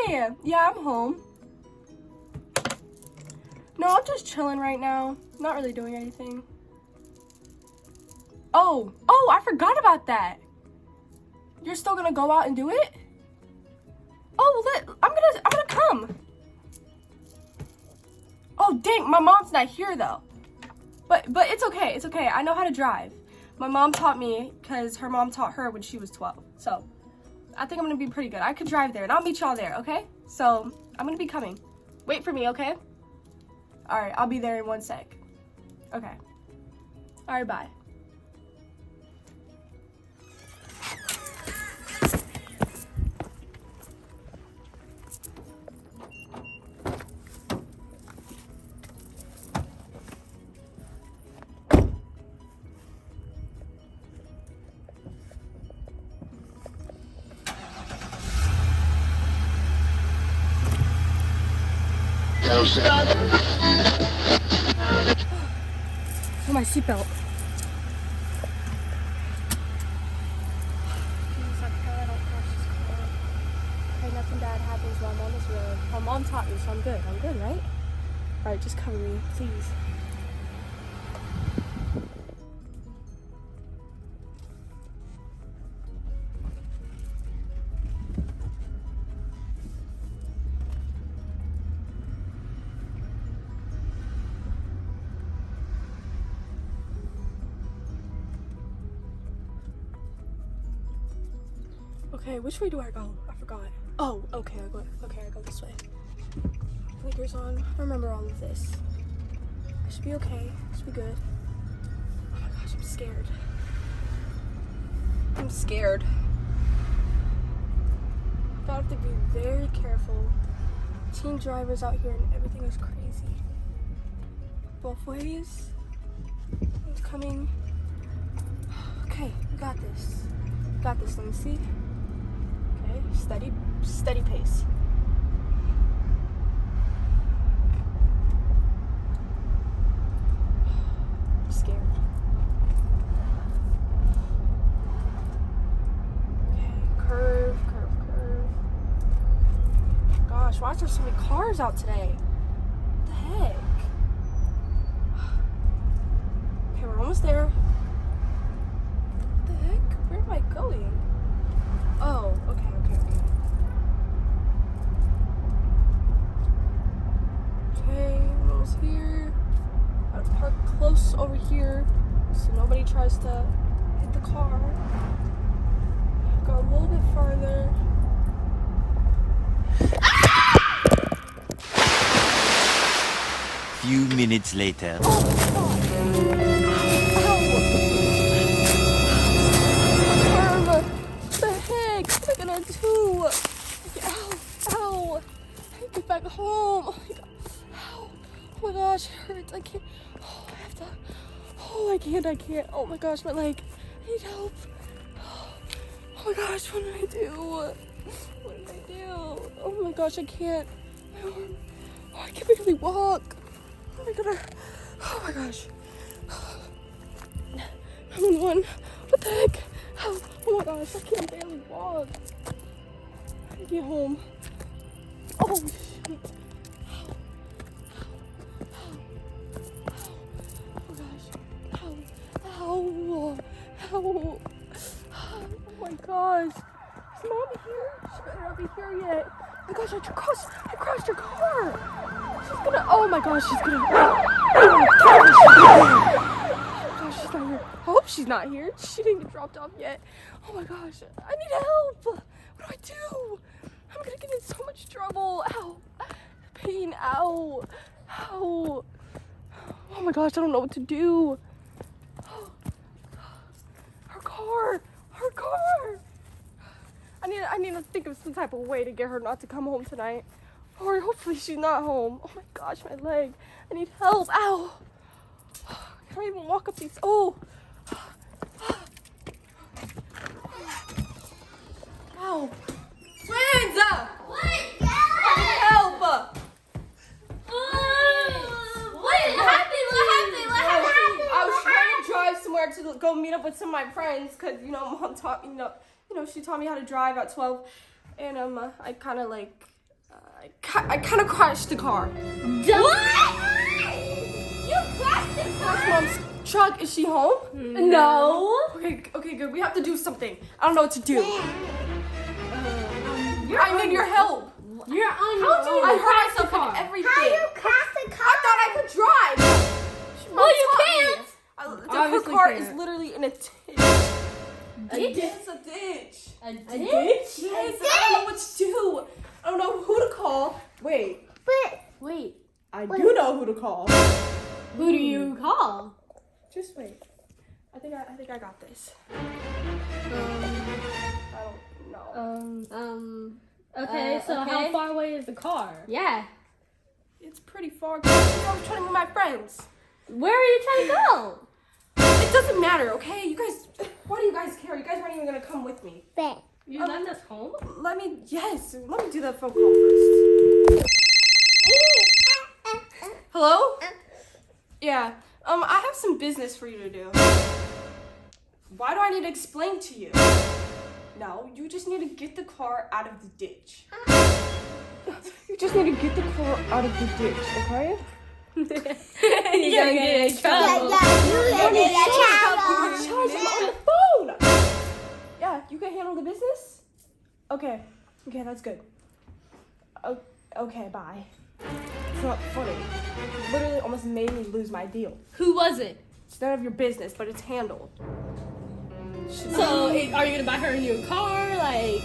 Hi! Yeah, I'm home. No, I'm just chilling right now. Not really doing anything. Oh, I forgot about that. You're still gonna go out and do it? Oh, I'm gonna come. Oh, dang, my mom's not here though. But it's okay, it's okay. I know how to drive. My mom taught me because her mom taught her when she was 12. So I think I'm gonna be pretty good. I could drive there and I'll meet y'all there, okay? So I'm gonna be coming. Wait for me, okay? All right, I'll be there in 1 sec. Okay. All right, bye. Oh, my seatbelt. Okay, nothing bad happens while I'm on this road. My mom taught me, so I'm good. I'm good, right? All right, just cover me, please. Okay, which way do I go? I forgot. Oh, okay, I go this way. Blinkers on. I remember all of this. I should be okay. I should be good. Oh my gosh, I'm scared. I'm scared. I have to be very careful. Teen drivers out here and everything is crazy. Both ways. It's coming. Okay, we got this. Got this, let me see. Okay, steady pace. I'm scared. Okay, curve. Gosh, why is there so many cars out today? What the heck? Okay, we're almost there. What the heck? Where am I going? Oh, okay. Okay, I'm almost here. Gotta park close over here so nobody tries to hit the car. Go a little bit farther. Few minutes later. Ow. I need to get back home. Oh my god. Ow. Oh my gosh, it hurts. I can't. Oh, I have to. Oh, I can't. Oh my gosh, my leg. I need help. Oh my gosh, what did I do? Oh my gosh, I can't. My arm. Oh, I can't barely walk. Oh my god. Oh my gosh. 911. What the heck? Oh my gosh, I can't barely walk. I need to get home. Oh shoot. Oh gosh. Ow. Oh my gosh. Is Mommy here? She better not be here yet. Oh my gosh, I crashed her car. She's gonna, oh my gosh, she's gonna kill me. Oh my gosh, she's not here. I hope she's not here. She didn't get dropped off yet. Oh my gosh, I need help. What do I do? I'm gonna get in so much trouble. Ow. Pain. Ow. Oh my gosh, I don't know what to do. Her car. I need to think of some type of way to get her not to come home tonight. Or hopefully she's not home. Oh my gosh, my leg. I need help. Ow. I can't even walk up these. Oh. Ow. Twins! What? Help! What happened? I was trying to drive somewhere to go meet up with some of my friends because, Mom taught me, she taught me how to drive at 12. And I kind of I kind of crashed the car. What? You crashed the That's car? Mom's truck. Is she home? No. Okay, good. We have to do something. I don't know what to do. I need your help. You're on I your own. hurt myself and everything. How you crash the car? I thought I could drive. Well, you Mom taught can't. me. Her Obviously car can't. is literally in a ditch. Ditch? It's a ditch. A ditch? Yes, I don't know what to do. I don't know who to call. Wait, But Wait. I do know who to call. Who do you call? Just wait. I think I got this. I don't know. Okay, so okay. how far away is the car? Yeah. It's pretty far. I was trying to meet my friends. Where are you trying to go? It doesn't matter, okay? You guys, why do you guys care? You guys weren't even gonna come with me. but You left us home? Let me do that phone call first. Hello? Yeah. I have some business for you to do. Why do I need to explain to you? No, you just need to get the car out of the ditch. You just need to get the car out of the ditch, okay? You're gonna get in trouble. Charge him on the phone. Yeah, you can handle the business? Okay, that's good. Okay, bye. It's not funny. You literally almost made me lose my deal. Who was it? It's none of your business, but it's handled. So, are you gonna buy her a new car? Like,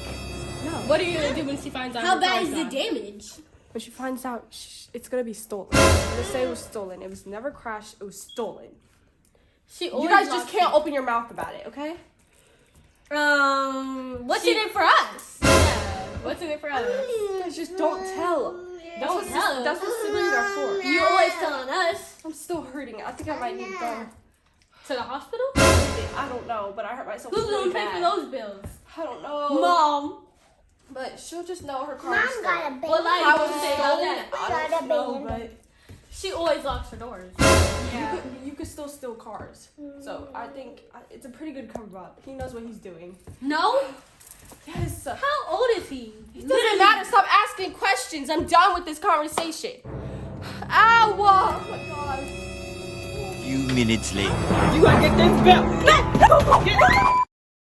No. what are you gonna do when she finds out? How her bad car's is the gone? damage? When she finds out, it's gonna be stolen. I'm gonna say it was stolen. It was never crashed. It was stolen. She You always guys just locks can't it. open your mouth about it, okay? What's in it for us? Yeah. What's in it for us? You guys just don't tell. Don't tell us. That's what siblings are for. You always telling us. I'm still hurting. I think I might need to go. To the hospital? I don't know, but I hurt myself Who's really gonna pay bad. for those bills? I don't know. Mom. But she'll just know her car Mom was stolen. got a baby. What lie I you was gonna say about stolen. that? I Got a don't know, baby. but She always locks her doors. you could still steal cars. So I think it's a pretty good cover up. He knows what he's doing. No? Yes. How old is he? It doesn't matter. Stop asking questions. I'm done with this conversation. Ow! Oh my god. Few minutes later. You gotta get this bill.